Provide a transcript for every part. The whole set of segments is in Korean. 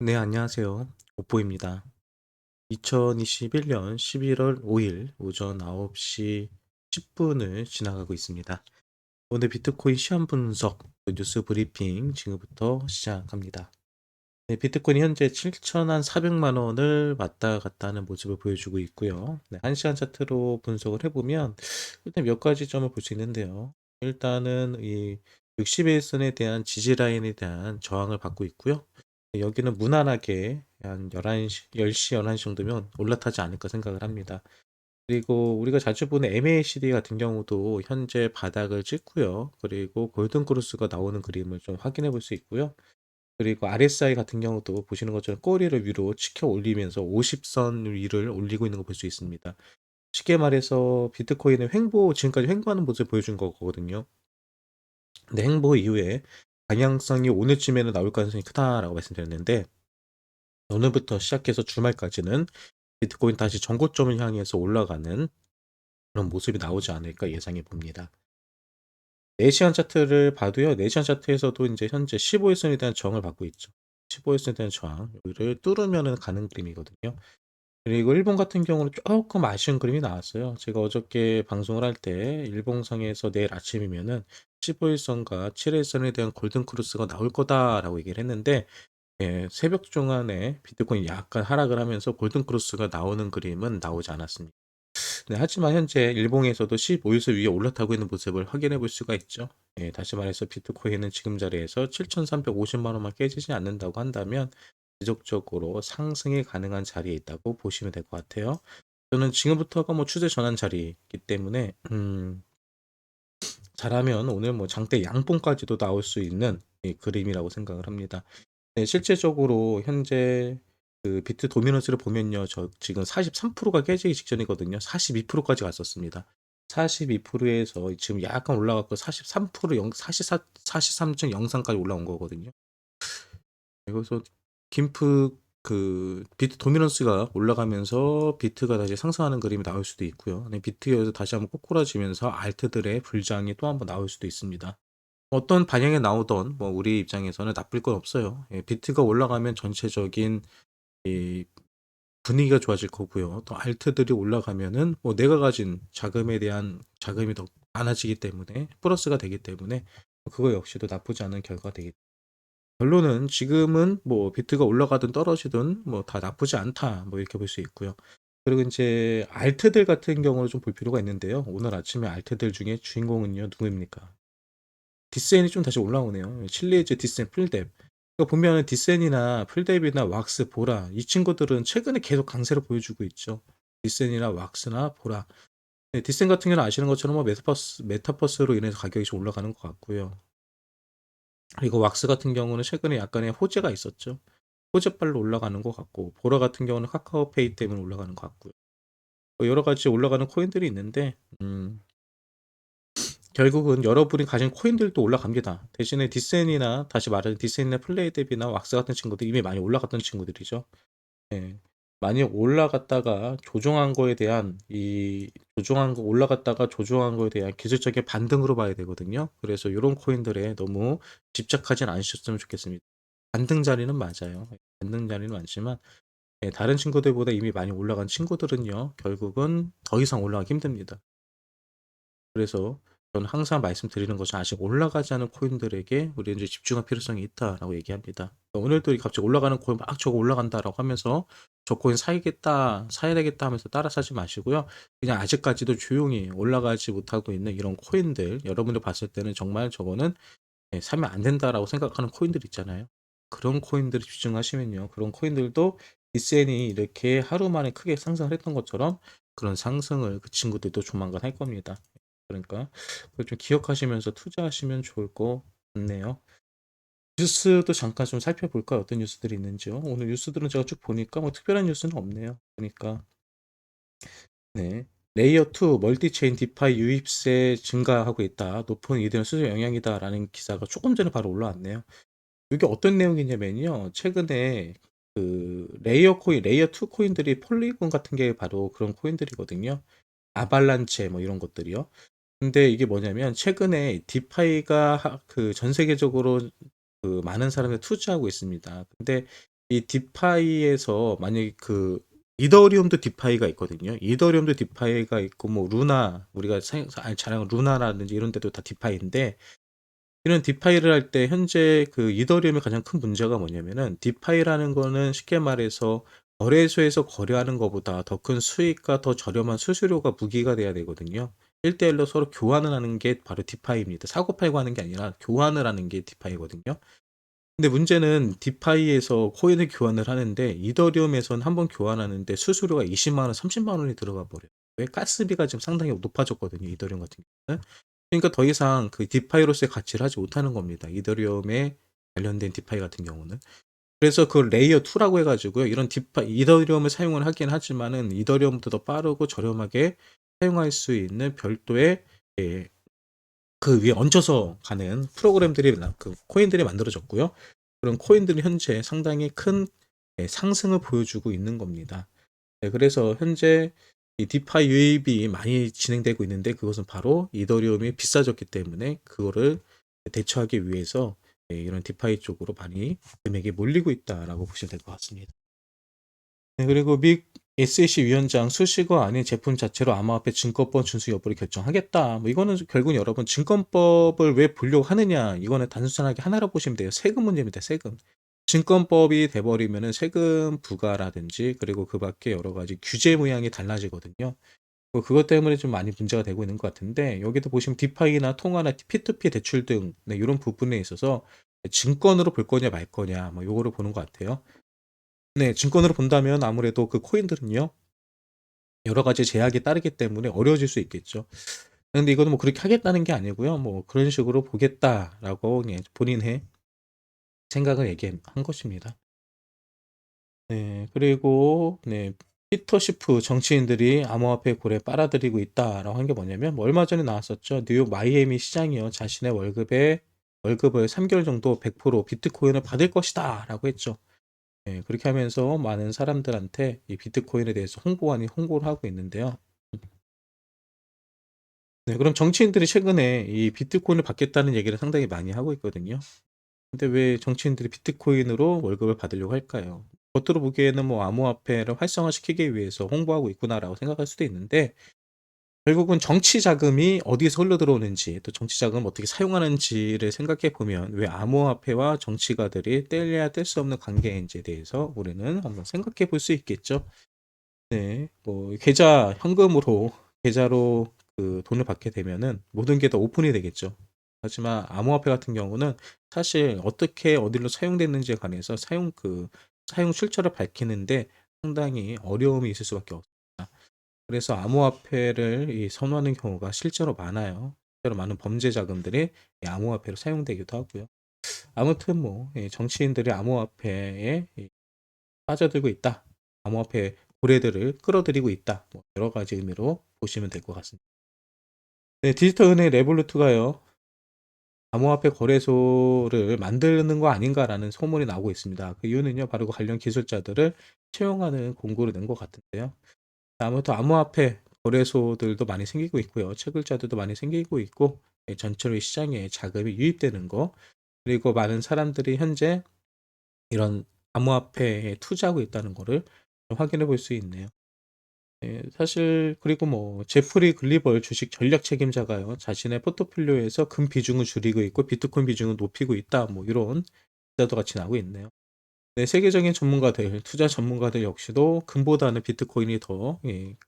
네, 안녕하세요. 오뽀입니다. 2021년 11월 5일 오전 9시 10분을 지나가고 있습니다. 오늘 비트코인 시황 분석 뉴스 브리핑 지금부터 시작합니다. 네, 비트코인이 현재 7,400만 원을 왔다 갔다 하는 모습을 보여주고 있고요. 네, 1시간 차트로 분석을 해보면 일단 몇 가지 점을 볼 수 있는데요. 일단은 이 60일선에 대한 지지 라인에 대한 저항을 받고 있고요. 네, 여기는 무난하게 한 11시, 10시, 11시 정도면 올라타지 않을까 생각을 합니다. 그리고 우리가 자주 보는 MACD 같은 경우도 현재 바닥을 찍고요. 그리고 골든크로스가 나오는 그림을 좀 확인해 볼 수 있고요. 그리고 RSI 같은 경우도 보시는 것처럼 꼬리를 위로 치켜 올리면서 50선 위를 올리고 있는 거 볼 수 있습니다. 쉽게 말해서 비트코인은 지금까지 횡보하는 모습을 보여준 거거든요. 근데 횡보 이후에 방향성이 오늘쯤에는 나올 가능성이 크다라고 말씀드렸는데, 오늘부터 시작해서 주말까지는 비트코인 다시 전고점을 향해서 올라가는 그런 모습이 나오지 않을까 예상해 봅니다. 4시간 차트를 봐도요, 4시간 차트에서도 이제 현재 15일선에 대한 저항을 받고 있죠. 15일선에 대한 저항, 여기를 뚫으면은 가는 그림이거든요. 그리고 일본 같은 경우는 조금 아쉬운 그림이 나왔어요. 제가 어저께 방송을 할 때 일봉상에서 내일 아침이면은 15일선과 7일선에 대한 골든 크로스가 나올 거다라고 얘기를 했는데, 예, 새벽 중간에 비트코인이 약간 하락을 하면서 골든 크로스가 나오는 그림은 나오지 않았습니다. 네, 하지만 현재 일봉에서도 15일선 위에 올라타고 있는 모습을 확인해 볼 수가 있죠. 예, 다시 말해서 비트코인은 지금 자리에서 7,350만 원만 깨지지 않는다고 한다면 지속적으로 상승이 가능한 자리에 있다고 보시면 될 것 같아요. 저는 지금부터가 뭐 추세 전환 자리이기 때문에 잘하면 오늘 뭐 장대 양봉까지도 나올 수 있는 이 그림이라고 생각을 합니다. 네, 실제적으로 현재 그 비트 도미넌스를 보면요. 저 지금 43%가 깨지기 직전이거든요. 42%까지 갔었습니다. 42%에서 지금 약간 올라갔고 43% 43.03까지 올라온 거거든요. 그래서 그 비트 도미넌스가 올라가면서 비트가 다시 상승하는 그림이 나올 수도 있고요. 네, 비트에서 다시 한번 꼬꾸라지면서 알트들의 불장이 또 한번 나올 수도 있습니다. 어떤 반영에 나오던 뭐 우리 입장에서는 나쁠 건 없어요. 예, 비트가 올라가면 전체적인 이 분위기가 좋아질 거고요. 또 알트들이 올라가면은 뭐 내가 가진 자금에 대한 자금이 더 많아지기 때문에 플러스가 되기 때문에 그거 역시도 나쁘지 않은 결과가 되겠. 결론은 지금은 뭐 비트가 올라가든 떨어지든 뭐 다 나쁘지 않다. 뭐 이렇게 볼 수 있고요. 그리고 이제 알트들 같은 경우를 좀 볼 필요가 있는데요. 오늘 아침에 알트들 중에 주인공은요, 누구입니까? 디센이 좀 다시 올라오네요. 칠리에즈, 디센, 풀뎁. 이거 보면은 디센이나 풀뎁이나 왁스, 보라 이 친구들은 최근에 계속 강세를 보여주고 있죠. 디센이나 왁스나 보라. 네, 디센 같은 경우는 아시는 것처럼 뭐 메타버스로 인해서 가격이 좀 올라가는 것 같고요. 그리고 왁스 같은 경우는 최근에 약간의 호재가 있었죠. 호재발로 올라가는 것 같고, 보라 같은 경우는 카카오페이 때문에 올라가는 것 같고요. 뭐 여러 가지 올라가는 코인들이 있는데, 결국은 여러분이 가진 코인들도 올라갑니다. 대신에 디센이나 다시 말하는 디센이나 플레이뎁이나 왁스 같은 친구들 이미 많이 올라갔던 친구들이죠. 예. 많이 올라갔다가 조정한 거에 대한 조정한 거 올라갔다가 조정한 거에 대한 기술적인 반등으로 봐야 되거든요. 그래서 이런 코인들에 너무 집착하진 않으셨으면 좋겠습니다. 반등 자리는 맞아요. 반등 자리는 많지만 예, 다른 친구들보다 이미 많이 올라간 친구들은요, 결국은 더 이상 올라가기 힘듭니다. 그래서 저는 항상 말씀드리는 것은 아직 올라가지 않은 코인들에게 우리는 이제 집중할 필요성이 있다라고 얘기합니다. 오늘도 갑자기 올라가는 코인 막 저거 올라간다라고 하면서 저 코인 사야겠다, 사야 되겠다 하면서 따라 사지 마시고요. 그냥 아직까지도 조용히 올라가지 못하고 있는 이런 코인들, 여러분들 봤을 때는 정말 저거는 예, 사면 안 된다라고 생각하는 코인들 있잖아요. 그런 코인들에 집중하시면요. 그런 코인들도 이센이 이렇게 하루 만에 크게 상승을 했던 것처럼 그런 상승을 그 친구들도 조만간 할 겁니다. 그러니까 그걸 좀 기억하시면서 투자하시면 좋을 것 같네요. 뉴스도 잠깐 좀 살펴볼까요? 어떤 뉴스들이 있는지요? 오늘 뉴스들은 제가 쭉 보니까 뭐 특별한 뉴스는 없네요. 그러니까 네. 레이어 2 멀티체인 디파이 유입세 증가하고 있다. 높은 이더리움 수요 영향이다라는 기사가 조금 전에 바로 올라왔네요. 이게 어떤 내용이냐면요. 최근에 그 레이어 2 코인들이 폴리곤 같은 게 바로 그런 코인들이거든요. 아발란체 뭐 이런 것들이요. 근데 이게 뭐냐면 최근에 디파이가 그 전 세계적으로 그 많은 사람들이 투자하고 있습니다. 근데 이 디파이에서 만약에 그 이더리움도 디파이가 있거든요. 이더리움도 디파이가 있고 뭐 루나 우리가 잘 아는 루나라든지 이런 데도 다 디파이인데 이런 디파이를 할 때 현재 그 이더리움의 가장 큰 문제가 뭐냐면은 디파이라는 거는 쉽게 말해서 거래소에서 거래하는 것보다 더 큰 수익과 더 저렴한 수수료가 무기가 돼야 되거든요. 1대1로 서로 교환을 하는 게 바로 디파이입니다. 사고 팔고 하는 게 아니라 교환을 하는 게 디파이거든요. 근데 문제는 디파이에서 코인을 교환을 하는데 이더리움에서는 한번 교환하는데 수수료가 20만 원, 30만 원이 들어가 버려요. 왜? 가스비가 지금 상당히 높아졌거든요. 이더리움 같은 경우는. 그러니까 더 이상 그 디파이로서의 가치를 하지 못하는 겁니다. 이더리움에 관련된 디파이 같은 경우는. 그래서 그 레이어 2라고 해가지고요. 이런 이더리움을 사용을 하긴 하지만은 이더리움보다 더 빠르고 저렴하게 사용할 수 있는 별도의 예, 그 위에 얹혀서 가는 프로그램들이 그 코인들이 만들어졌고요. 그런 코인들이 현재 상당히 큰 상승을 보여주고 있는 겁니다. 네, 그래서 현재 이 디파이 유입이 많이 진행되고 있는데 그것은 바로 이더리움이 비싸졌기 때문에 그거를 대처하기 위해서 이런 디파이 쪽으로 많이 금액이 몰리고 있다라고 보시면 될 것 같습니다. 네, 그리고 미 SEC 위원장 수식어 아닌 제품 자체로 암호화폐 증권법 준수 여부를 결정하겠다. 뭐 이거는 결국 여러분 증권법을 왜 보려고 하느냐? 이거는 단순하게 하나로 보시면 돼요. 세금 문제입니다. 세금. 증권법이 돼버리면은 세금 부과라든지 그리고 그 밖에 여러 가지 규제 모양이 달라지거든요. 그것 때문에 좀 많이 문제가 되고 있는 것 같은데 여기도 보시면 디파이나 통화나 P2P 대출 등 네, 이런 부분에 있어서 증권으로 볼 거냐 말 거냐 뭐 요거를 보는 것 같아요. 네, 증권으로 본다면 아무래도 그 코인들은요, 여러 가지 제약이 따르기 때문에 어려워질 수 있겠죠. 근데 이거는 뭐 그렇게 하겠다는 게 아니고요. 뭐 그런 식으로 보겠다라고 그냥 본인의 생각을 얘기한 것입니다. 네, 그리고 네, 피터 시프 정치인들이 암호화폐 고래 빨아들이고 있다라고 한 게 뭐냐면 뭐 얼마 전에 나왔었죠. 뉴욕 마이애미 시장이요. 자신의 월급을 3개월 정도 100% 비트코인을 받을 것이다라고 했죠. 네, 그렇게 하면서 많은 사람들한테 이 비트코인에 대해서 홍보를 하고 있는데요. 네, 그럼 정치인들이 최근에 이 비트코인을 받겠다는 얘기를 상당히 많이 하고 있거든요. 근데 왜 정치인들이 비트코인으로 월급을 받으려고 할까요? 겉으로 보기에는 뭐 암호화폐를 활성화시키기 위해서 홍보하고 있구나라고 생각할 수도 있는데 결국은 정치 자금이 어디서 흘러 들어오는지 또 정치 자금을 어떻게 사용하는지를 생각해 보면 왜 암호화폐와 정치가들이 뗄래야 뗄 수 없는 관계인지에 대해서 우리는 한번 생각해 볼 수 있겠죠. 네. 뭐 계좌로 그 돈을 받게 되면은 모든 게 다 오픈이 되겠죠. 하지만 암호화폐 같은 경우는 사실 어떻게 어디로 사용됐는지에 관해서 사용 출처를 밝히는데 상당히 어려움이 있을 수밖에 없습니다. 그래서 암호화폐를 선호하는 경우가 실제로 많아요. 실제로 많은 범죄 자금들이 이 암호화폐로 사용되기도 하고요. 아무튼 뭐 정치인들이 암호화폐에 빠져들고 있다. 암호화폐 고래들을 끌어들이고 있다. 뭐 여러 가지 의미로 보시면 될 것 같습니다. 네, 디지털 은행 레볼루트가요. 암호화폐 거래소를 만드는 거 아닌가라는 소문이 나오고 있습니다. 그 이유는요, 바로 그 관련 기술자들을 채용하는 공고를 낸 것 같은데요. 아무튼 암호화폐 거래소들도 많이 생기고 있고요. 채굴자들도 많이 생기고 있고, 전체로 이 시장에 자금이 유입되는 거, 그리고 많은 사람들이 현재 이런 암호화폐에 투자하고 있다는 거를 확인해 볼 수 있네요. 사실 그리고 뭐 제프리 글리벌 주식 전략 책임자가요. 자신의 포트폴리오에서 금 비중을 줄이고 있고 비트코인 비중을 높이고 있다. 뭐 이런 기사도 같이 나오고 있네요. 네, 세계적인 전문가들, 투자 전문가들 역시도 금보다는 비트코인이 더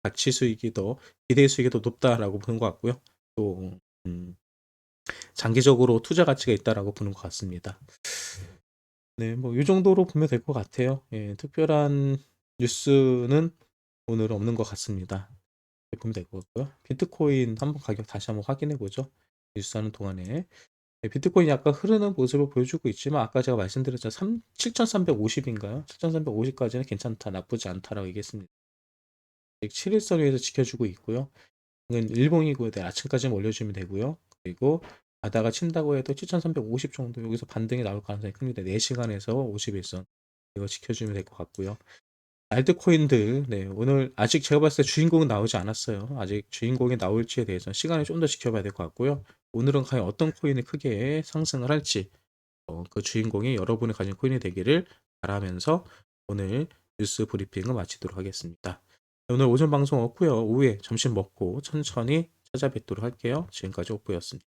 가치 수익이 더 기대 수익이 더 높다라고 보는 것 같고요. 또 장기적으로 투자 가치가 있다라고 보는 것 같습니다. 네, 뭐 이 정도로 보면 될 것 같아요. 특별한 뉴스는 오늘은 없는 것 같습니다. 보면 될 것 같고요. 비트코인 한번 가격 다시 한번 확인해 보죠. 뉴스하는 동안에 비트코인이 약간 흐르는 모습을 보여주고 있지만 아까 제가 말씀드렸죠. 7,350인가요? 7,350까지는 괜찮다, 나쁘지 않다라고 얘기했습니다. 7일선 위에서 지켜주고 있고요. 이건 일봉이고요. 내일 아침까지는 올려주면 되고요. 그리고 바다가 친다고 해도 7,350 정도 여기서 반등이 나올 가능성이 큽니다. 4시간에서 51선 이거 지켜주면 될 것 같고요. 알트코인들, 네, 오늘 아직 제가 봤을 때 주인공은 나오지 않았어요. 아직 주인공이 나올지에 대해서 시간을 좀 더 지켜봐야 될 것 같고요. 오늘은 과연 어떤 코인이 크게 상승을 할지, 그 주인공이 여러분이 가진 코인이 되기를 바라면서 오늘 뉴스 브리핑을 마치도록 하겠습니다. 오늘 오전 방송 없고요. 오후에 점심 먹고 천천히 찾아뵙도록 할게요. 지금까지 오프였습니다.